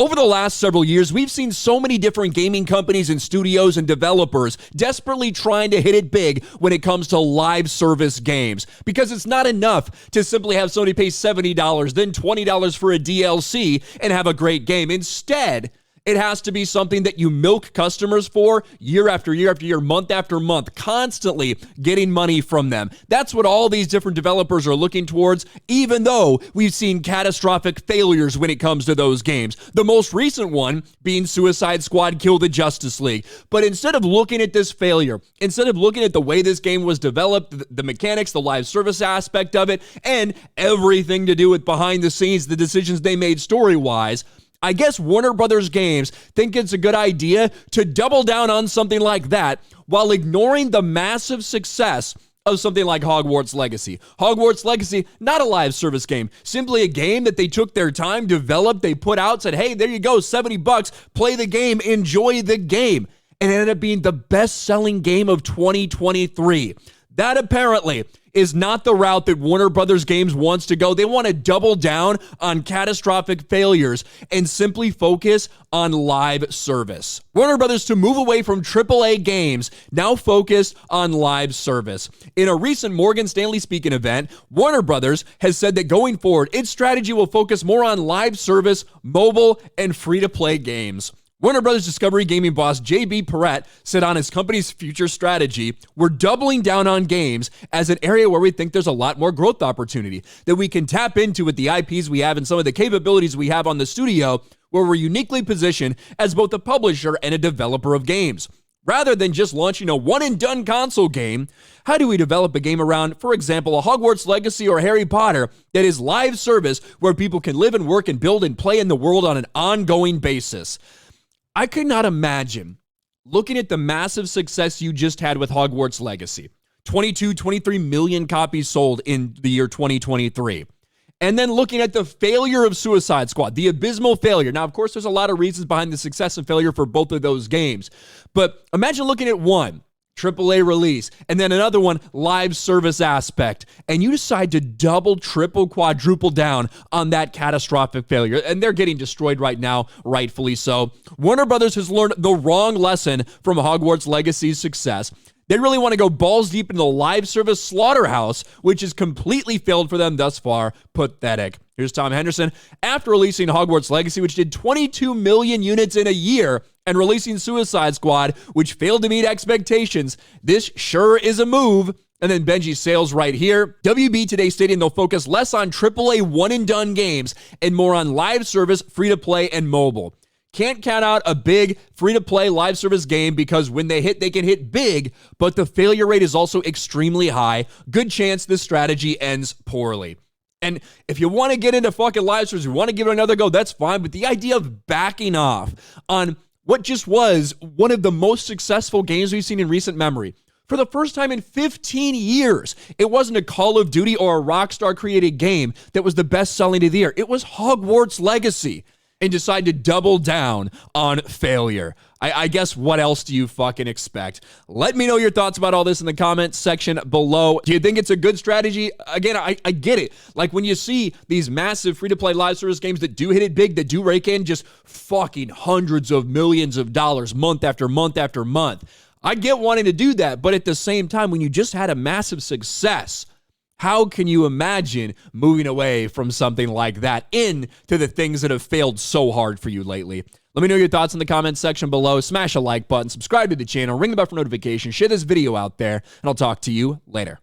Over the last several years, we've seen so many different gaming companies and studios and developers desperately trying to hit it big when it comes to live service games. Because it's not enough to simply have somebody pay $70, then $20 for a DLC and have a great game. Instead, it has to be something that you milk customers for year after year after year, month after month, constantly getting money from them. That's what all these different developers are looking towards, even though we've seen catastrophic failures when it comes to those games. The most recent one being Suicide Squad Kill the Justice League. But instead of looking at this failure, instead of looking at the way this game was developed, the mechanics, the live service aspect of it, and everything to do with behind the scenes, the decisions they made story-wise, I guess Warner Brothers Games think it's a good idea to double down on something like that while ignoring the massive success of something like Hogwarts Legacy. Hogwarts Legacy, not a live service game, simply a game that they took their time, developed, they put out, said, hey, there you go, $70, play the game, enjoy the game. And it ended up being the best-selling game of 2023. That apparently is not the route that Warner Brothers Games wants to go. They want to double down on catastrophic failures and simply focus on live service. Warner Brothers to move away from AAA games, now focused on live service. In a recent Morgan Stanley speaking event, Warner Brothers has said that going forward, its strategy will focus more on live service, mobile, and free-to-play games. Warner Brothers Discovery Gaming boss J.B. Perrette said on his company's future strategy, we're doubling down on games as an area where we think there's a lot more growth opportunity that we can tap into with the IPs we have and some of the capabilities we have on the studio, where we're uniquely positioned as both a publisher and a developer of games. Rather than just launching a one-and-done console game, how do we develop a game around, for example, a Hogwarts Legacy or Harry Potter that is live service where people can live and work and build and play in the world on an ongoing basis? I could not imagine looking at the massive success you just had with Hogwarts Legacy. 23 million copies sold in the year 2023. And then looking at the failure of Suicide Squad, the abysmal failure. Now, of course, there's a lot of reasons behind the success and failure for both of those games. But imagine looking at one AAA release, and then another one, live service aspect, and you decide to double, triple, quadruple down on that catastrophic failure, and they're getting destroyed right now, rightfully so. Warner Brothers has learned the wrong lesson from Hogwarts Legacy's success. They really want to go balls deep into the live service slaughterhouse, which has completely failed for them thus far. Pathetic. Here's Tom Henderson. After releasing Hogwarts Legacy, which did 22 million units in a year, and releasing Suicide Squad, which failed to meet expectations, this sure is a move. And then Benji Sales right here. WB today stating they'll focus less on AAA one-and-done games and more on live service, free-to-play, and mobile. Can't count out a big free-to-play live service game because when they hit, they can hit big, but the failure rate is also extremely high. Good chance this strategy ends poorly. And if you want to get into fucking live service, you want to give it another go, that's fine. But the idea of backing off on what just was one of the most successful games we've seen in recent memory. For the first time in 15 years, it wasn't a Call of Duty or a Rockstar created game that was the best selling of the year. It was Hogwarts Legacy. And decide to double down on failure. I guess what else do you fucking expect? Let me know your thoughts about all this in the comments section below. Do you think it's a good strategy? Again, I get it. Like when you see these massive free-to-play live service games that do hit it big, that do rake in just fucking hundreds of millions of dollars month after month after month. I get wanting to do that, but at the same time, when you just had a massive success, how can you imagine moving away from something like that into the things that have failed so hard for you lately? Let me know your thoughts in the comments section below. Smash a like button, subscribe to the channel, ring the bell for notifications, share this video out there, and I'll talk to you later.